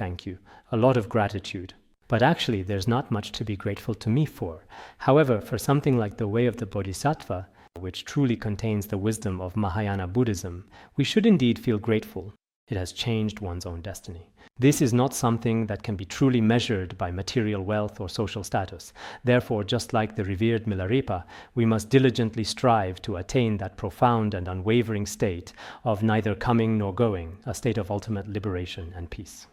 a lot of gratitude. But actually, there's not much to be grateful to me for. However, for something like the way of the Bodhisattva, which truly contains the wisdom of Mahayana Buddhism, we should indeed feel grateful. It has changed one's own destiny. This is not something that can be truly measured by material wealth or social status. Therefore, just like the revered Milarepa, we must diligently strive to attain that profound and unwavering state of neither coming nor going, a state of ultimate liberation and peace.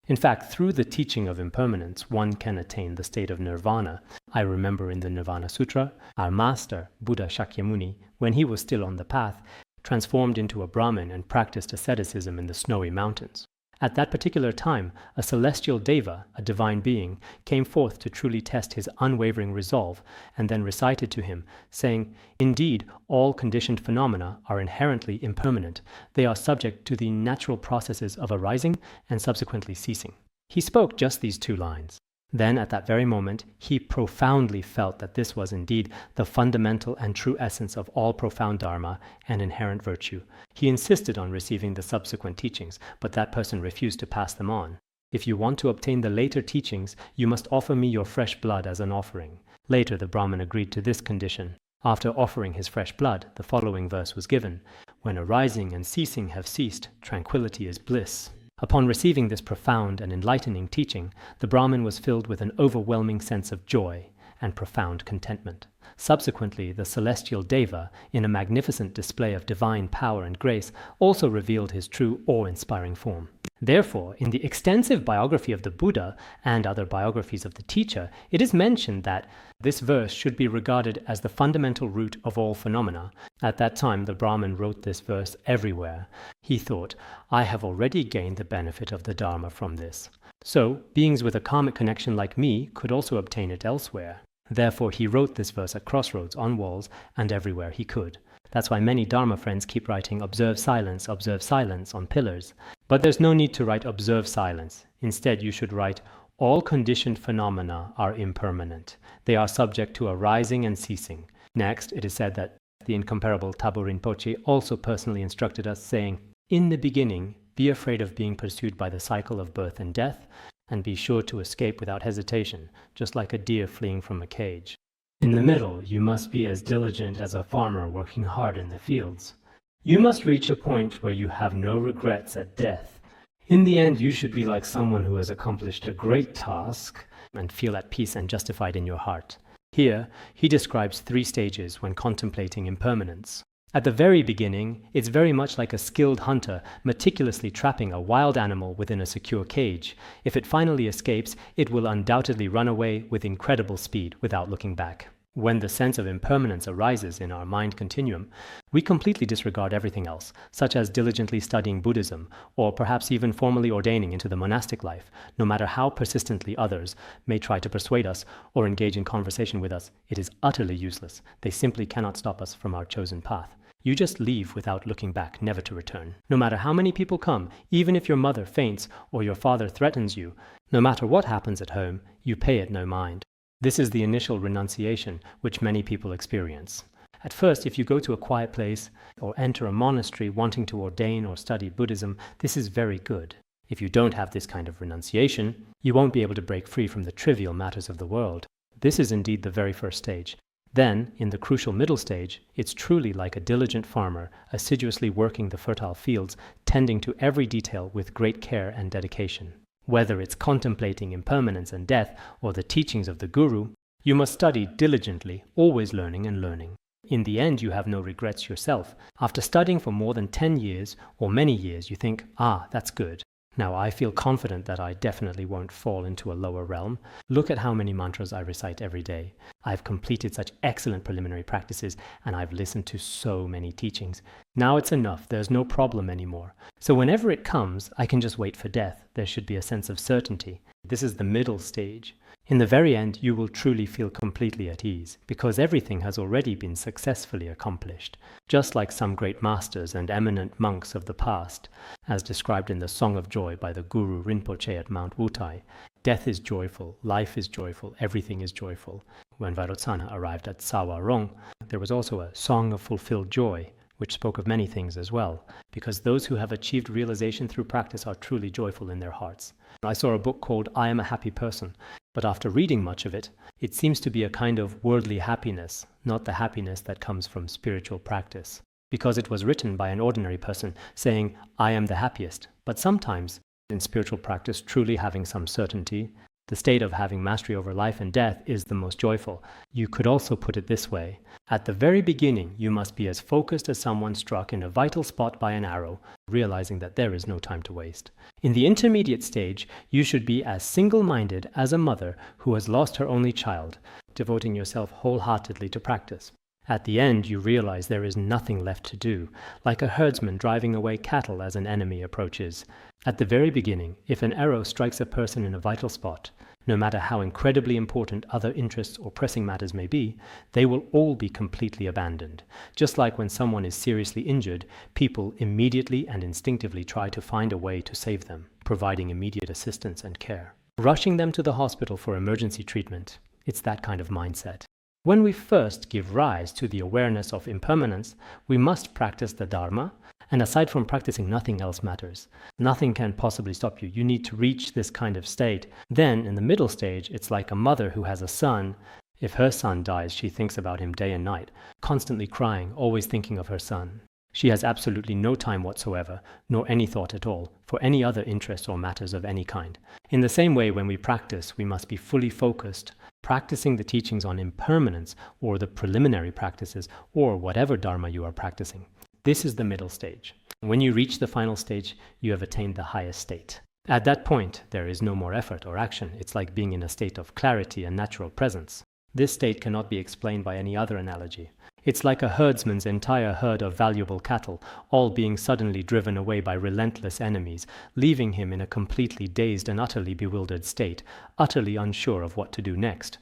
In fact, through the teaching of impermanence, one can attain the state of nirvana. I remember in the Nirvana Sutra, our master, Buddha Shakyamuni, when he was still on the path, transformed into a Brahmin and practiced asceticism in the snowy mountains. At that particular time, a celestial deva, a divine being, came forth to truly test his unwavering resolve, and then recited to him, saying, indeed, all conditioned phenomena are inherently impermanent. They are subject to the natural processes of arising and subsequently ceasing. He spoke just these 2 lines. Then, at that very moment, he profoundly felt that this was indeed the fundamental and true essence of all profound Dharma and inherent virtue. He insisted on receiving the subsequent teachings, but that person refused to pass them on. If you want to obtain the later teachings, you must offer me your fresh blood as an offering. Later, the Brahmin agreed to this condition. After offering his fresh blood, the following verse was given: when arising and ceasing have ceased, tranquility is bliss. Upon receiving this profound and enlightening teaching, the Brahmin was filled with an overwhelming sense of joy and profound contentment. Subsequently, the celestial deva, in a magnificent display of divine power and grace, also revealed his true awe-inspiring form. Therefore, in the extensive biography of the Buddha and other biographies of the teacher, it is mentioned that this verse should be regarded as the fundamental root of all phenomena. At that time, the Brahmin wrote this verse everywhere. He thought, I have already gained the benefit of the Dharma from this. So, beings with a karmic connection like me could also obtain it elsewhere. Therefore, he wrote this verse at crossroads, on walls, and everywhere he could. That's why many Dharma friends keep writing observe silence on pillars. But there's no need to write observe silence. Instead, you should write all conditioned phenomena are impermanent. They are subject to arising and ceasing. Next, it is said that the incomparable Patrul Rinpoche also personally instructed us, saying, in the beginning, be afraid of being pursued by the cycle of birth and death, and be sure to escape without hesitation, just like a deer fleeing from a cage. In the middle, you must be as diligent as a farmer working hard in the fields. You must reach a point where you have no regrets at death. In the end, you should be like someone who has accomplished a great task and feel at peace and justified in your heart. Here, he describes 3 stages when contemplating impermanence. At the very beginning, it's very much like a skilled hunter meticulously trapping a wild animal within a secure cage. If it finally escapes, it will undoubtedly run away with incredible speed without looking back. When the sense of impermanence arises in our mind continuum, we completely disregard everything else, such as diligently studying Buddhism, or perhaps even formally ordaining into the monastic life. No matter how persistently others may try to persuade us or engage in conversation with us, it is utterly useless. They simply cannot stop us from our chosen path. You just leave without looking back, never to return. No matter how many people come, even if your mother faints or your father threatens you, no matter what happens at home, you pay it no mind. This is the initial renunciation which many people experience. At first, if you go to a quiet place or enter a monastery wanting to ordain or study Buddhism, this is very good. If you don't have this kind of renunciation, you won't be able to break free from the trivial matters of the world. This is indeed the very first stage. Then, in the crucial middle stage, it's truly like a diligent farmer, assiduously working the fertile fields, tending to every detail with great care and dedication. Whether it's contemplating impermanence and death or the teachings of the Guru, you must study diligently, always learning and learning. In the end, you have no regrets yourself. After studying for more than 10 years or many years, you think, that's good. Now, I feel confident that I definitely won't fall into a lower realm. Look at how many mantras I recite every day. I've completed such excellent preliminary practices, and I've listened to so many teachings. Now it's enough. There's no problem anymore. So whenever it comes, I can just wait for death. There should be a sense of certainty. This is the middle stage. In the very end, you will truly feel completely at ease, because everything has already been successfully accomplished, just like some great masters and eminent monks of the past, as described in the Song of Joy by the Guru Rinpoche at Mount Wutai. Death is joyful, life is joyful, everything is joyful. When Vajrasattva arrived at Sawarong, there was also a Song of Fulfilled Joy, which spoke of many things as well, because those who have achieved realization through practice are truly joyful in their hearts. I saw a book called I Am a Happy Person, but after reading much of it, it seems to be a kind of worldly happiness, not the happiness that comes from spiritual practice. Because it was written by an ordinary person saying, I am the happiest. But sometimes, in spiritual practice, truly having some certainty, the state of having mastery over life and death is the most joyful. You could also put it this way. At the very beginning, you must be as focused as someone struck in a vital spot by an arrow, realizing that there is no time to waste. In the intermediate stage, you should be as single-minded as a mother who has lost her only child, devoting yourself wholeheartedly to practice. At the end, you realize there is nothing left to do, like a herdsman driving away cattle as an enemy approaches. At the very beginning, if an arrow strikes a person in a vital spot, no matter how incredibly important other interests or pressing matters may be, they will all be completely abandoned. Just like when someone is seriously injured, people immediately and instinctively try to find a way to save them, providing immediate assistance and care. Rushing them to the hospital for emergency treatment, it's that kind of mindset. When we first give rise to the awareness of impermanence, we must practice the Dharma, and aside from practicing, nothing else matters. Nothing can possibly stop you. You need to reach this kind of state. Then, in the middle stage, it's like a mother who has a son. If her son dies, she thinks about him day and night, constantly crying, always thinking of her son. She has absolutely no time whatsoever, nor any thought at all, for any other interest or matters of any kind. In the same way, when we practice, we must be fully focused, practicing the teachings on impermanence, or the preliminary practices, or whatever Dharma you are practicing. This is the middle stage. When you reach the final stage, you have attained the highest state. At that point, there is no more effort or action. It's like being in a state of clarity and natural presence. This state cannot be explained by any other analogy. It's like a herdsman's entire herd of valuable cattle, all being suddenly driven away by relentless enemies, leaving him in a completely dazed and utterly bewildered state, utterly unsure of what to do next.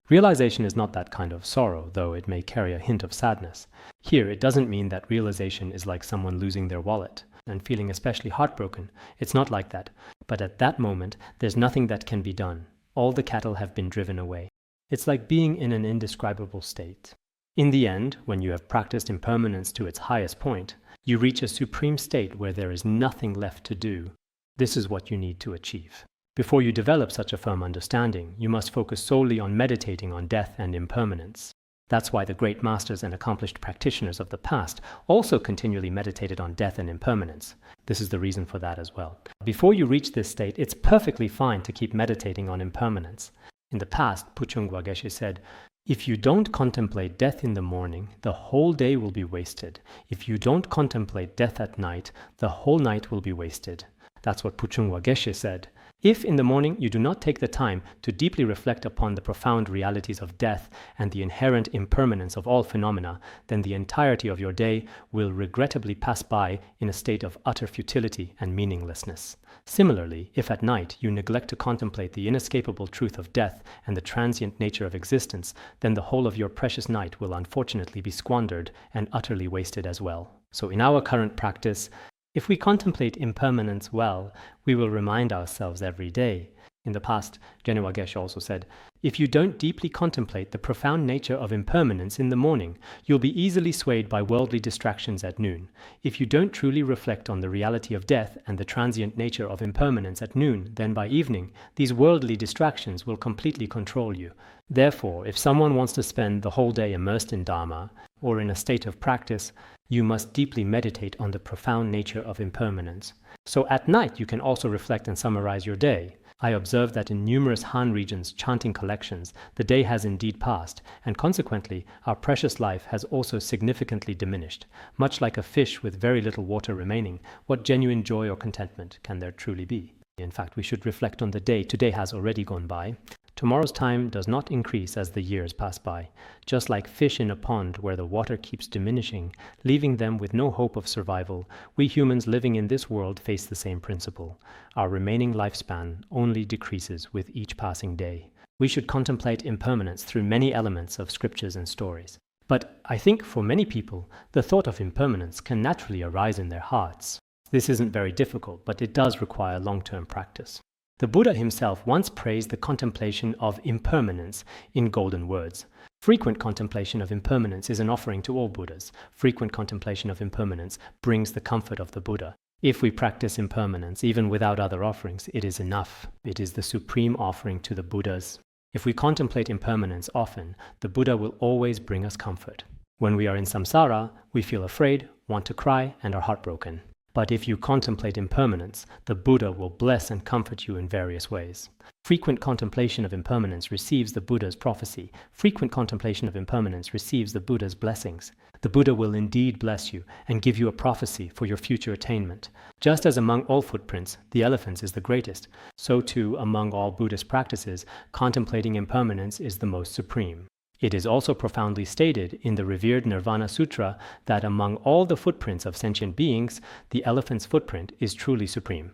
Realization is not that kind of sorrow, though it may carry a hint of sadness. Here, it doesn't mean that realization is like someone losing their wallet and feeling especially heartbroken. It's not like that. But at that moment, there's nothing that can be done. All the cattle have been driven away. It's like being in an indescribable state. In the end, when you have practiced impermanence to its highest point, you reach a supreme state where there is nothing left to do. This is what you need to achieve. Before you develop such a firm understanding, you must focus solely on meditating on death and impermanence. That's why the great masters and accomplished practitioners of the past also continually meditated on death and impermanence. This is the reason for that as well. Before you reach this state, it's perfectly fine to keep meditating on impermanence. In the past, Puchungwa Geshe said, if you don't contemplate death in the morning, the whole day will be wasted. If you don't contemplate death at night, the whole night will be wasted. That's what Puchungwa Geshe said. If in the morning you do not take the time to deeply reflect upon the profound realities of death and the inherent impermanence of all phenomena, then the entirety of your day will regrettably pass by in a state of utter futility and meaninglessness. Similarly, if at night you neglect to contemplate the inescapable truth of death and the transient nature of existence, then the whole of your precious night will unfortunately be squandered and utterly wasted as well. So in our current practice, if we contemplate impermanence well, we will remind ourselves every day, In the past, Genwa Geshe also said, "If you don't deeply contemplate the profound nature of impermanence in the morning, you'll be easily swayed by worldly distractions at noon. If you don't truly reflect on the reality of death and the transient nature of impermanence at noon, then by evening, these worldly distractions will completely control you. Therefore, if someone wants to spend the whole day immersed in Dharma, or in a state of practice, you must deeply meditate on the profound nature of impermanence. So at night, you can also reflect and summarize your day. I observe that in numerous Han regions chanting collections, the day has indeed passed, and consequently, our precious life has also significantly diminished. Much like a fish with very little water remaining, what genuine joy or contentment can there truly be? In fact, we should reflect on the day. Today has already gone by. Tomorrow's time does not increase as the years pass by. Just like fish in a pond where the water keeps diminishing, leaving them with no hope of survival, we humans living in this world face the same principle. Our remaining lifespan only decreases with each passing day. We should contemplate impermanence through many elements of scriptures and stories. But I think for many people, the thought of impermanence can naturally arise in their hearts. This isn't very difficult, but it does require long-term practice. The Buddha himself once praised the contemplation of impermanence in golden words. Frequent contemplation of impermanence is an offering to all Buddhas. Frequent contemplation of impermanence brings the comfort of the Buddha. If we practice impermanence, even without other offerings, it is enough. It is the supreme offering to the Buddhas. If we contemplate impermanence often, the Buddha will always bring us comfort. When we are in samsara, we feel afraid, want to cry, and are heartbroken. But if you contemplate impermanence, the Buddha will bless and comfort you in various ways. Frequent contemplation of impermanence receives the Buddha's prophecy. Frequent contemplation of impermanence receives the Buddha's blessings. The Buddha will indeed bless you and give you a prophecy for your future attainment. Just as among all footprints, the elephant's is the greatest, so too among all Buddhist practices, contemplating impermanence is the most supreme. It is also profoundly stated in the revered Nirvana Sutra that among all the footprints of sentient beings, the elephant's footprint is truly supreme.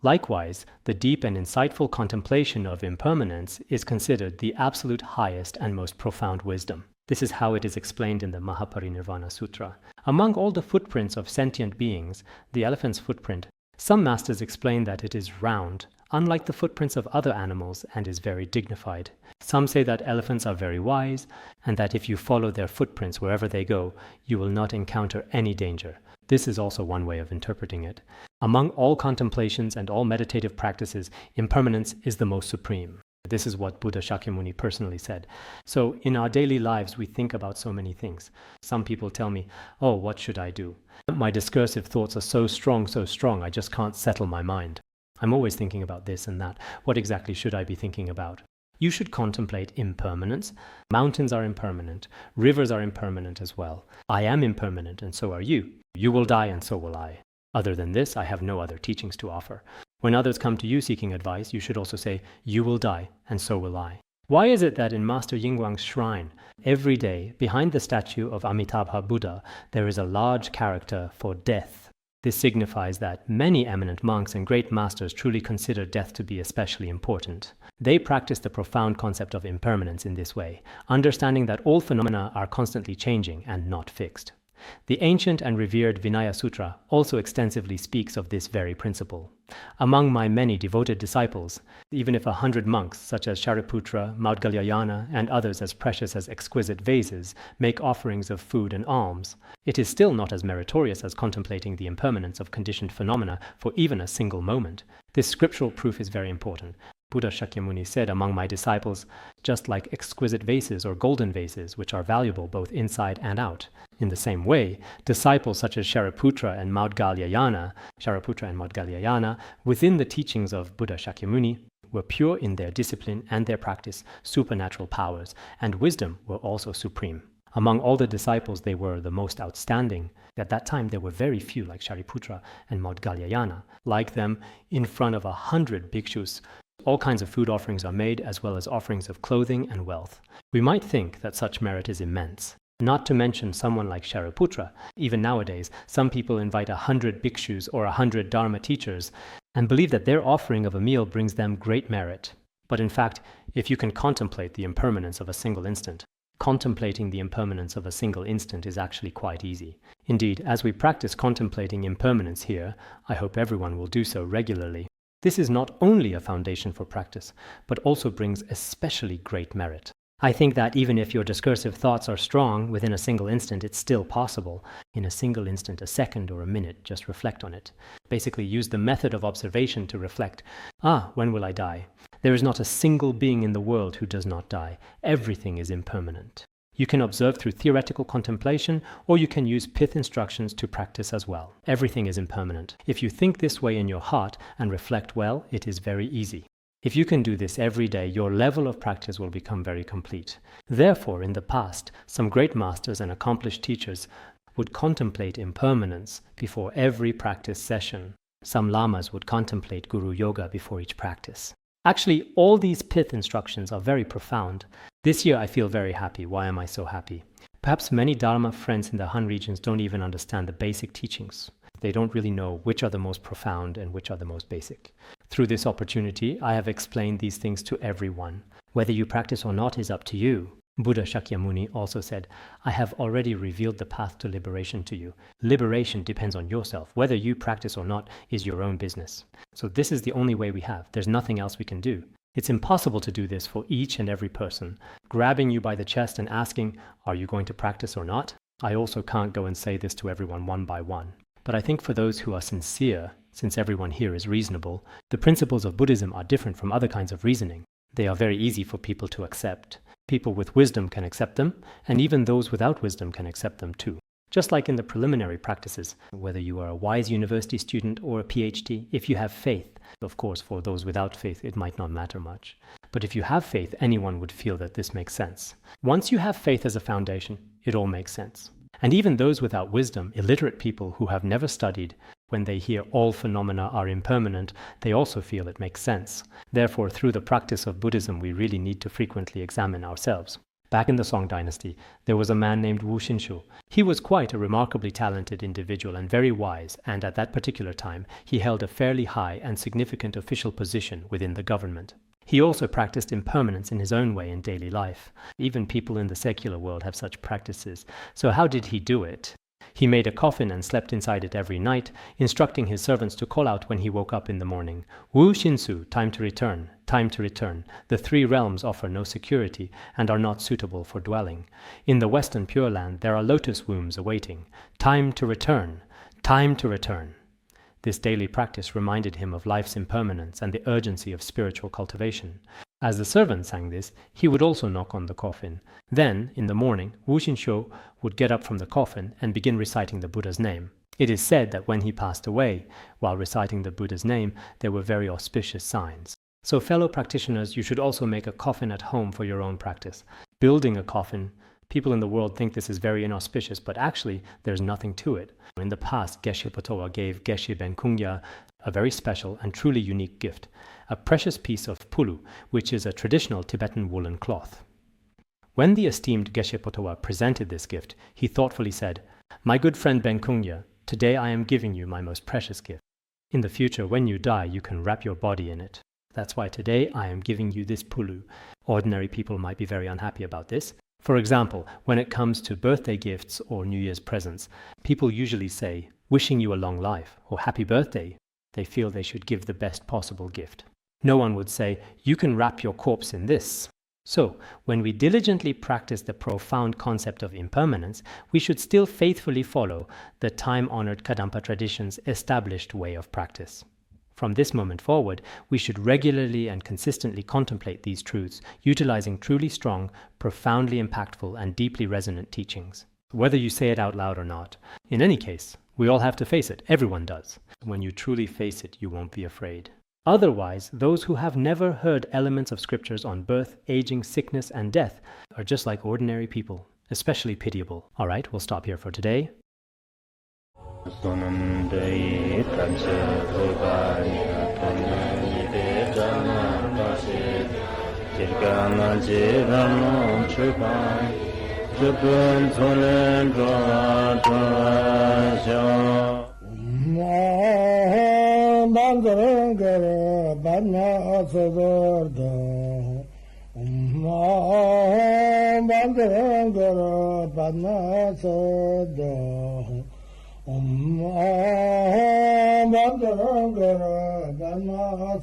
Likewise, the deep and insightful contemplation of impermanence is considered the absolute highest and most profound wisdom. This is how it is explained in the Mahaparinirvana Sutra. Among all the footprints of sentient beings, the elephant's footprint, some masters explain that it is round, unlike the footprints of other animals, and is very dignified. Some say that elephants are very wise, and that if you follow their footprints wherever they go, you will not encounter any danger. This is also one way of interpreting it. Among all contemplations and all meditative practices, impermanence is the most supreme. This is what Buddha Shakyamuni personally said. So in our daily lives, we think about so many things. Some people tell me, "Oh, what should I do? My discursive thoughts are so strong, I just can't settle my mind. I'm always thinking about this and that. What exactly should I be thinking about?" You should contemplate impermanence. Mountains are impermanent. Rivers are impermanent as well. I am impermanent, and so are you. You will die, and so will I. Other than this, I have no other teachings to offer. When others come to you seeking advice, you should also say, "You will die, and so will I." Why is it that in Master Yingguang's shrine, every day, behind the statue of Amitabha Buddha, there is a large character for death? This signifies that many eminent monks and great masters truly consider death to be especially important. They practice the profound concept of impermanence in this way, understanding that all phenomena are constantly changing and not fixed. The ancient and revered Vinaya Sutra also extensively speaks of this very principle. Among my many devoted disciples, even if 100 monks such as Shariputra, Maudgalyayana, and others as precious as exquisite vases make offerings of food and alms, it is still not as meritorious as contemplating the impermanence of conditioned phenomena for even a single moment. This scriptural proof is very important. Buddha Shakyamuni said, "Among my disciples, just like exquisite vases or golden vases, which are valuable both inside and out. In the same way, disciples such as Shariputra and Maudgalyayana, within the teachings of Buddha Shakyamuni, were pure in their discipline and their practice, supernatural powers, and wisdom were also supreme. Among all the disciples, they were the most outstanding. At that time, there were very few like Shariputra and Maudgalyayana. Like them, in front of 100 bhikshus, all kinds of food offerings are made, as well as offerings of clothing and wealth. We might think that such merit is immense. Not to mention someone like Shariputra. Even nowadays, some people invite 100 bhikshus or 100 Dharma teachers and believe that their offering of a meal brings them great merit. But in fact, if you can contemplate the impermanence of a single instant, contemplating the impermanence of a single instant is actually quite easy. Indeed, as we practice contemplating impermanence here, I hope everyone will do so regularly. This is not only a foundation for practice, but also brings especially great merit. I think that even if your discursive thoughts are strong within a single instant, it's still possible. In a single instant, a second or a minute, just reflect on it. Basically use the method of observation to reflect. When will I die? There is not a single being in the world who does not die. Everything is impermanent. You can observe through theoretical contemplation, or you can use pith instructions to practice as well. Everything is impermanent. If you think this way in your heart and reflect well, it is very easy. If you can do this every day, your level of practice will become very complete. Therefore, in the past, some great masters and accomplished teachers would contemplate impermanence before every practice session. Some lamas would contemplate Guru Yoga before each practice. Actually, all these pith instructions are very profound. This year I feel very happy. Why am I so happy? Perhaps many Dharma friends in the Han regions don't even understand the basic teachings. They don't really know which are the most profound and which are the most basic. Through this opportunity, I have explained these things to everyone. Whether you practice or not is up to you. Buddha Shakyamuni also said, I have already revealed the path to liberation to you. Liberation depends on yourself. Whether you practice or not is your own business. So this is the only way we have. There's nothing else we can do. It's impossible to do this for each and every person. Grabbing you by the chest and asking, are you going to practice or not? I also can't go and say this to everyone one by one. But I think for those who are sincere, since everyone here is reasonable, the principles of Buddhism are different from other kinds of reasoning. They are very easy for people to accept. People with wisdom can accept them, and even those without wisdom can accept them too. Just like in the preliminary practices, whether you are a wise university student or a PhD, if you have faith, of course for those without faith it might not matter much. But if you have faith, anyone would feel that this makes sense. Once you have faith as a foundation, it all makes sense. And even those without wisdom, illiterate people who have never studied, when they hear all phenomena are impermanent, they also feel it makes sense. Therefore, through the practice of Buddhism, we really need to frequently examine ourselves. Back in the Song dynasty, there was a man named Wu Xinshu. He was quite a remarkably talented individual and very wise, and at that particular time, he held a fairly high and significant official position within the government. He also practiced impermanence in his own way in daily life. Even people in the secular world have such practices. So how did he do it? He made a coffin and slept inside it every night, instructing his servants to call out when he woke up in the morning, Wu Xinsu, time to return, time to return. The three realms offer no security and are not suitable for dwelling. In the Western Pure Land there are lotus wombs awaiting. Time to return, time to return. This daily practice reminded him of life's impermanence and the urgency of spiritual cultivation. As the servant sang this, he would also knock on the coffin. Then, in the morning, Wu Xinshu would get up from the coffin and begin reciting the Buddha's name. It is said that when he passed away, while reciting the Buddha's name, there were very auspicious signs. So fellow practitioners, you should also make a coffin at home for your own practice. Building a coffin, people in the world think this is very inauspicious, but actually there's nothing to it. In the past, Geshe Potowa gave Geshe Ben Kungya a very special and truly unique gift, a precious piece of pulu, which is a traditional Tibetan woolen cloth. When the esteemed Geshe Potowa presented this gift, he thoughtfully said, My good friend Ben Kungya, today I am giving you my most precious gift. In the future, when you die, you can wrap your body in it. That's why today I am giving you this pulu. Ordinary people might be very unhappy about this. For example, when it comes to birthday gifts or New Year's presents, people usually say, wishing you a long life, or happy birthday. They feel they should give the best possible gift. No one would say, you can wrap your corpse in this. So, when we diligently practice the profound concept of impermanence, we should still faithfully follow the time-honored Kadampa tradition's established way of practice. From this moment forward, we should regularly and consistently contemplate these truths, utilizing truly strong, profoundly impactful, and deeply resonant teachings. Whether you say it out loud or not. In any case, we all have to face it. Everyone does. When you truly face it, you won't be afraid. Otherwise, those who have never heard elements of scriptures on birth, aging, sickness, and death are just like ordinary people, especially pitiable. All right, we'll stop here for today. Dharma